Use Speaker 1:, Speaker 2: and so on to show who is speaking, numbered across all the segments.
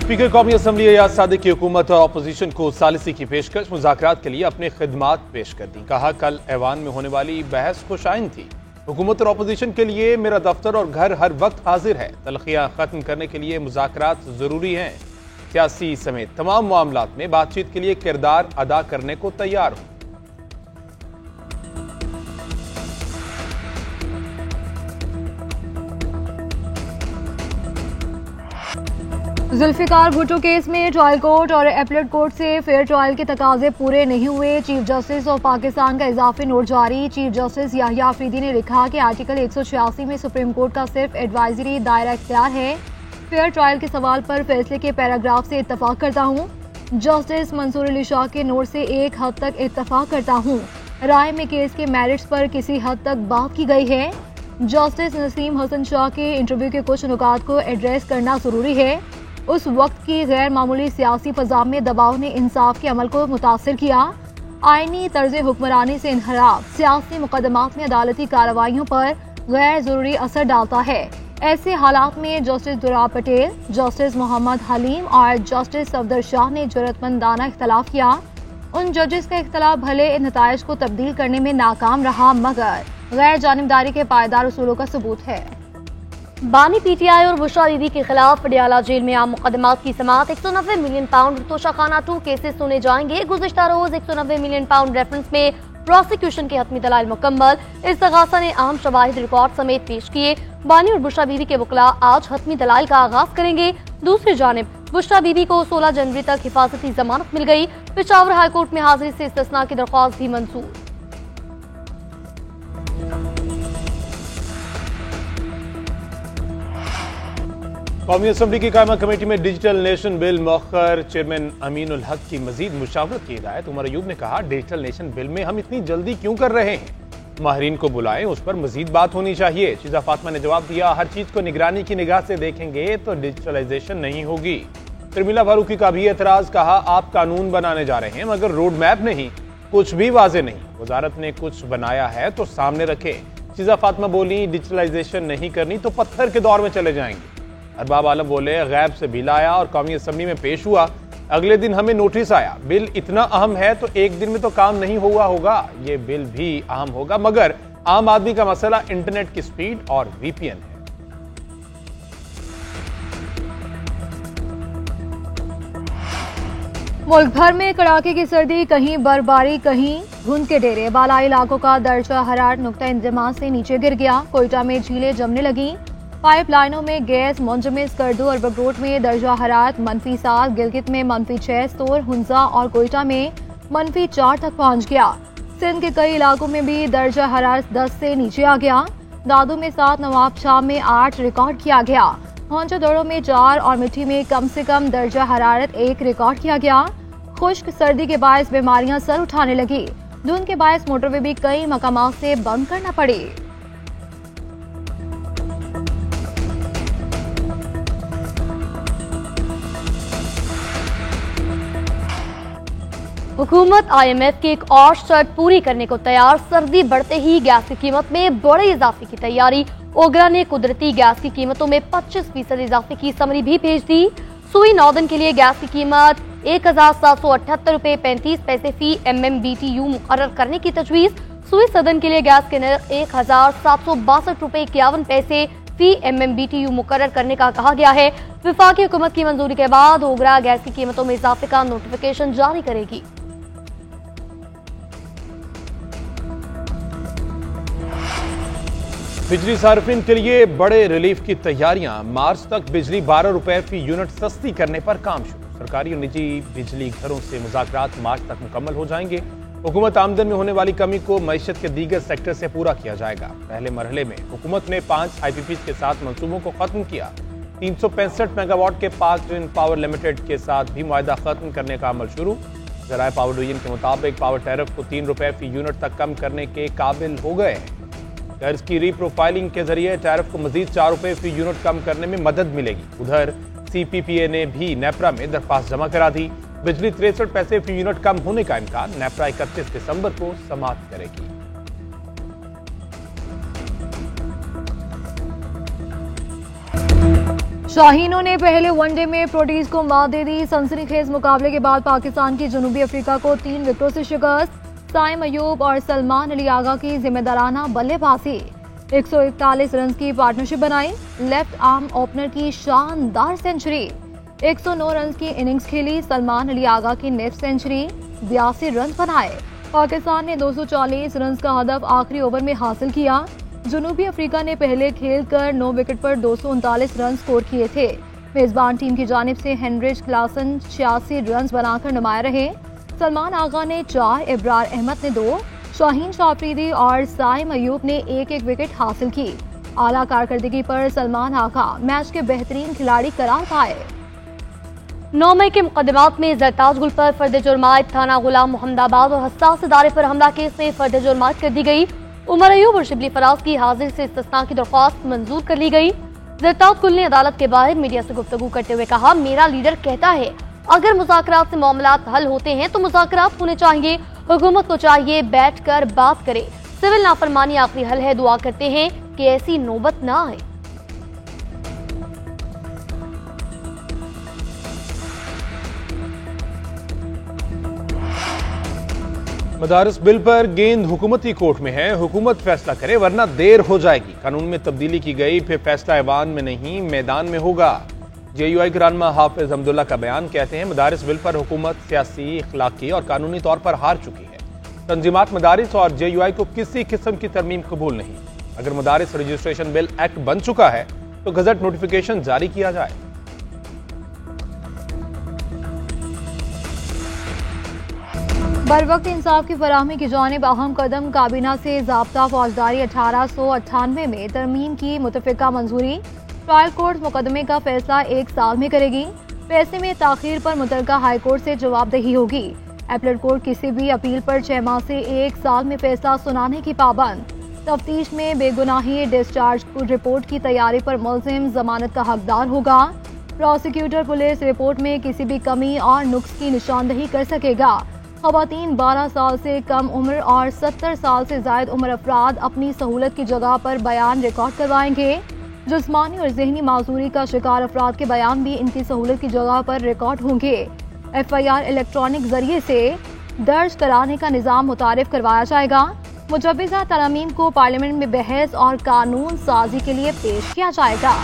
Speaker 1: Speaker कौमी assembly Ayaz Sadiq की हुकूमत और अपोजिशन को सालिसी की पेशकश मुज़ाकरात के लिए अपने खिदमात पेश कर दी। कहा, कल ऐवान में होने वाली बहस खुशाइन थी। हुकूमत और अपोजिशन के लिए मेरा दफ्तर और घर हर वक्त हाजिर है। तलखियां खत्म करने के लिए मुज़ाकरात जरूरी हैं। सियासी समेत तमाम मामलात में बातचीत के लिए किरदार अदा करने को तैयार हूं।
Speaker 2: जुल्फिकार भुट्टो केस में ट्रायल कोर्ट और एपलेट कोर्ट से फेयर ट्रायल के तकाजे पूरे नहीं हुए। चीफ जस्टिस ऑफ पाकिस्तान का इजाफी नोट जारी। चीफ जस्टिस याहिया अफरीदी ने लिखा कि आर्टिकल 186 में सुप्रीम कोर्ट का सिर्फ एडवाइजरी दायरा इख्तियार है। फेयर ट्रायल के सवाल पर फैसले के पैराग्राफ से इत्तफाक करता हूँ। जस्टिस मंसूर अली शाह के नोट से एक हद तक इत्तफाक करता हूँ। राय में केस के मेरिट्स पर किसी हद तक बात की गई है। जस्टिस नसीम हसन शाह के इंटरव्यू के कुछ नुकात को एड्रेस करना जरूरी है। उस वक्त की गैर मामूली सियासी फजा में दबाव ने इंसाफ के अमल को मुतासिर किया। आईनी तर्ज हुक्मरानी से इनहराफ सियासी मुकदमात में अदालती कार्रवाइयों पर गैर जरूरी असर डालता है। ऐसे हालात में जस्टिस दुरा पटेल, जस्टिस मोहम्मद हलीम और जस्टिस सफदर शाह ने जरूरतमंदाना इख्तलाफ किया। उन जजेस का इख्तलाफ भले इन नताइज को तब्दील करने में नाकाम रहा, मगर गैर जानिबदारी के पायदार उसूलों का सबूत है।
Speaker 3: बानी पीटीआई और बुशरा बीबी के खिलाफ पटियाला जेल में आम मुकदमात की समाअत। 190 मिलियन पाउंड तोशाखाना 2 केसेस सुने जाएंगे। गुज़िश्ता रोज 190 मिलियन पाउंड रेफरेंस में प्रोसिक्यूशन के हतमी दलाइल मुकम्मल। इस्तग़ासा ने अहम शवाहिद रिकॉर्ड समेत पेश किए। बानी और बुशरा बीबी के वकला आज हतमी दलाइल का आगाज करेंगे। दूसरी जानिब बुशरा बीबी को 16 जनवरी तक हिफाजती जमानत मिल गई। पेशावर हाईकोर्ट में हाजिरी से इस्तिस्ना की दरख्वास्त भी मंजूर।
Speaker 1: कौमी असम्बली की कायमा कमेटी में डिजिटल नेशन बिल मौखर चेयरमैन अमीन उल हक की मजीद मुशावरत की हिदायत। उमर अयूब ने कहा, डिजिटल नेशन बिल में हम इतनी जल्दी क्यों कर रहे हैं, माहिरीन को बुलाएं, उस पर मजीद बात होनी चाहिए। शीजा फातिमा ने जवाब दिया, हर चीज को निगरानी की निगाह से देखेंगे तो डिजिटलाइजेशन नहीं होगी। शर्मिला फारूकी का भी एतराज। कहा, आप कानून बनाने जा रहे हैं मगर रोड मैप नहीं, कुछ भी वाजे नहीं। वजारत ने कुछ बनाया है तो सामने रखे। शीजा फातिमा बोली, डिजिटलाइजेशन नहीं करनी तो पत्थर के दौर में चले जाएंगे। अरबाब आलम बोले, गैब से बिल आया और कौमी असम्बली में पेश हुआ, अगले दिन हमें नोटिस आया। बिल इतना अहम है तो एक दिन में तो काम नहीं हुआ होगा। ये बिल भी अहम होगा, मगर आम आदमी का मसला इंटरनेट की स्पीड और वीपीएन है।
Speaker 2: मुल्क भर में कड़ाके की सर्दी, कहीं बर्फबारी, कहीं धुंध के डेरे। बालाई इलाकों का दर्जा हरारत नुक्ता इंजमाम से नीचे गिर गया। कोयटा में झीलें जमने लगी। पाइप लाइनों में गैस मुंजमद। स्कर्दू और बगरोट में दर्जा हरारत -7, गिलगित में -6, सोर, हुंजा और कोयटा में -4 तक पहुंच गया। सिंध के कई इलाकों में भी दर्जा हरारत 10 से नीचे आ गया। दादू में 7, नवाबशाह में 8 रिकॉर्ड किया गया। हौंजा दौड़ों में 4 और मिट्टी में कम से कम दर्जा हरारत 1 रिकॉर्ड किया गया। खुश्क सर्दी के बायस बीमारियां सर उठाने लगी। धुंध के बायस मोटरवे भी कई मकामात से बंद करना पड़ी।
Speaker 3: हुकूमत IMF की एक और शर्त पूरी करने को तैयार। सर्दी बढ़ते ही गैस की कीमत में बड़े इजाफे की तैयारी। ओगरा ने कुदरती गैस की कीमतों में 25% इजाफे की समरी भी भेज दी। सुई नॉर्दन के लिए गैस की कीमत 1778 रुपए 35 पैसे फी MMBTU मुकर्रर करने की तजवीज। सुई सदन के लिए गैस के नर्ख 1762 रुपए 51 पैसे फी MMBTU मुकर्रर करने का कहा गया है। विफाकी हुकूमत की मंजूरी के बाद ओगरा गैस की कीमतों में इजाफे का नोटिफिकेशन जारी करेगी।
Speaker 1: बिजली सार्फिन के लिए बड़े रिलीफ की तैयारियां। मार्च तक बिजली 12 रुपए फी यूनिट सस्ती करने पर काम शुरू। सरकारी और निजी बिजली घरों से मुज़ाकरात मार्च तक मुकम्मल हो जाएंगे। हुकूमत आमदन में होने वाली कमी को मईशत के दीगर सेक्टर से पूरा किया जाएगा। पहले मरहले में हुकूमत ने 5 IPPs के साथ मंसूबों को खत्म किया। 365 मेगावाट के पाक ग्रीन पावर लिमिटेड के साथ भी मुआहदा खत्म करने का अमल शुरू। ज़राए पावर डिवीजन के मुताबिक पावर टैरिफ को 3 रुपए फी यूनिट तक कम करने के काबिल हो गए। कर्ज की रीप्रोफाइलिंग के जरिए टैरिफ को मजीद 4 रुपए फी यूनिट कम करने में मदद मिलेगी। उधर CPPA ने भी नेपरा में दरख्वास्त जमा करा दी। बिजली 63 पैसे फी यूनिट कम होने का इम्कान। नेपरा 31 दिसंबर को समाप्त करेगी।
Speaker 2: शाहीनों ने पहले वनडे में प्रोटीज को मात दे दी। सनसनीखेज मुकाबले के बाद पाकिस्तान की जनूबी अफ्रीका को 3 विकेटों से शिकस्त। साइम अयूब और सलमान अली आगा की जिम्मेदाराना बल्लेबाजी, 141 रन की पार्टनरशिप बनाई। लेफ्ट आर्म ओपनर की शानदार सेंचुरी, 109 रन की इनिंग्स खेली। सलमान अली आगा की नेट सेंचुरी, 82 रन बनाए। पाकिस्तान ने 240 रन का हदफ आखिरी ओवर में हासिल किया। जनूबी अफ्रीका ने पहले खेलकर 9 विकेट पर 239 रन स्कोर किए थे। मेजबान टीम की जानिब से हेनरिच क्लासन 86 रन बनाकर नुमाया रहे। सलमान आगा ने 4, इब्रार अहमद ने 2, शाहीन शाफरीदी और साइम अयूब ने 1-1 विकेट हासिल की। आला कारकर्दगी पर सलमान आगा मैच के बेहतरीन खिलाड़ी करार पाए।
Speaker 3: 9 मई के मुकदमात में जरताज गुल पर फर्द जुर्मायत, थाना गुलाम मोहम्मदाबाद और हसास इदारे पर हमला केस में फर्द जुर्मायत कर दी गई। उमर अयूब और शिबली फराज की हाजिर से इस्तिस्ना की दरख्वास्त मंजूर कर ली गई। जरताज गुल ने अदालत के बाहर मीडिया से गुफ्तगू करते हुए कहा, मेरा लीडर कहता है अगर मुज़ाकरात से मामलात हल होते हैं तो मुज़ाकरात होने चाहिए। हुकूमत को चाहिए बैठ कर बात करे। सिविल नाफरमानी आखिरी हल है। दुआ करते हैं कि ऐसी नौबत ना आए।
Speaker 1: मदारस बिल पर गेंद हुकूमती कोर्ट में है। हुकूमत फैसला करे वरना देर हो जाएगी। कानून में तब्दीली की गई, फिर फैसला ऐवान में नहीं मैदान में होगा। JUI के रहनुमा हाफिज हमदुल्ला का बयान, कहते हैं मदारस बिल पर हुकूमत सियासी, इखलाकी और कानूनी तौर पर हार चुकी है। तंजीमात मदारिस और JUI को किसी किस्म की तरमीम कबूल नहीं। अगर मदारिस रजिस्ट्रेशन बिल एक्ट बन चुका है तो गजट नोटिफिकेशन जारी किया जाए।
Speaker 2: बर वक्त इंसाफ की फराहमी की जानिब अहम कदम। काबीना से ज़ाब्ता फौजदारी 1898 में तरमीम की मुतफ़िका मंजूरी। ट्रायल कोर्ट मुकदमे का फैसला 1 साल में करेगी। फैसले में ताखीर पर मुतलका हाई कोर्ट से जवाबदेही होगी। एपलेट कोर्ट किसी भी अपील पर 6 माह से 1 साल में फैसला सुनाने की पाबंद। तफ्तीश में बेगुनाही डिस्चार्ज रिपोर्ट की तैयारी पर मुल्जिम जमानत का हकदार होगा। प्रोसिक्यूटर पुलिस रिपोर्ट में किसी भी कमी और नुक्स की निशानदही कर सकेगा। ख़वातीन 12 साल से कम उम्र और 70 साल से ज़ायद उम्र अफराद अपनी सहूलत की जगह पर बयान रिकॉर्ड करवाएंगे। जिस्मानी और जहनी माजूरी का शिकार अफराद के बयान भी इनकी सहूलत की जगह पर रिकॉर्ड होंगे। FIR इलेक्ट्रॉनिक जरिए से दर्ज कराने का निज़ाम मुतारिफ करवाया जाएगा। मुजव्वज़ा तरमीम को पार्लियामेंट में बहस और कानून साजी के लिए पेश किया जाएगा।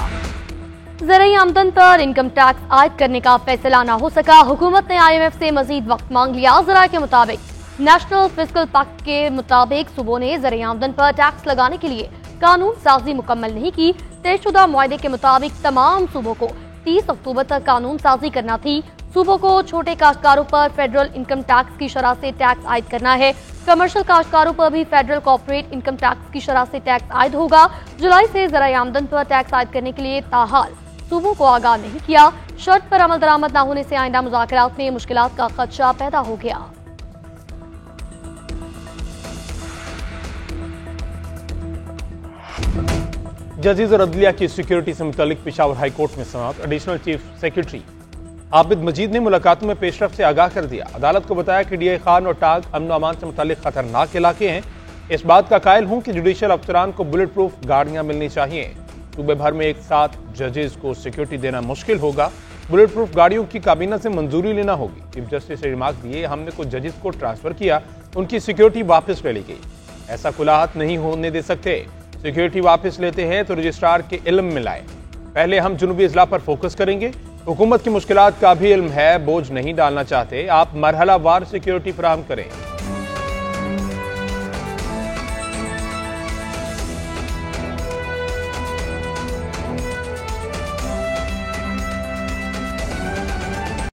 Speaker 3: ज़राई आमदन पर इनकम टैक्स आयद करने का फैसला न हो सका। हुकूमत ने IMF से मजीद वक्त मांग लिया। ज़राई के मुताबिक नेशनल फिस्कल पैक्ट के मुताबिक सूबों ने ज़राई आमदन पर टैक्स लगाने के लिए कानून साजी मुकम्मल नहीं की। तयशुदा मुआहदे के मुताबिक तमाम सूबों को 30 अक्टूबर तक कानून साजी करना थी। सूबों को छोटे काश्तकारों पर फेडरल इनकम टैक्स की शरह से टैक्स आयद करना है। कमर्शियल काश्तकारों पर भी फेडरल कॉर्पोरेट इनकम टैक्स की शरह से टैक्स आयद होगा। जुलाई से ज़राई आमदन पर टैक्स आयद करने के लिए ताहाल सूबों को आगाह नहीं किया। शर्त पर अमल दरामद न होने से आइंदा मुज़ाकरात में मुश्किलात का खदशा पैदा हो गया।
Speaker 1: जजेस और अदलिया की सिक्योरिटी से मुतालिक पेशावर हाई कोर्ट में समाअत। एडिशनल चीफ सेक्रेटरी आबिद मजीद ने मुलाकातों में पेशरफ से आगाह कर दिया। अदालत को बताया कि DI खान और टाग अमन व अमान से मुतालिक खतरनाक इलाके हैं। इस बात का कायल हूं कि जुडिशल अफसरान को बुलेट प्रूफ गाड़ियां मिलनी चाहिए। सूबे भर में एक साथ जजेस को सिक्योरिटी देना मुश्किल होगा। बुलेट प्रूफ गाड़ियों की काबीना से मंजूरी लेना होगी। चीफ जस्टिस ने रिमार्क दिए, हमने कुछ जजेस को ट्रांसफर किया, उनकी सिक्योरिटी वापस ले ली गई। ऐसा कुलाहत नहीं होने दे सकते। सिक्योरिटी वापस लेते हैं तो रजिस्ट्रार के इल्म में लाए। पहले हम जुनूबी अजला पर फोकस करेंगे। हुकूमत की मुश्किलात का भी इल्म है, बोझ नहीं डालना चाहते। आप मरहला वार सिक्योरिटी फराहम करें।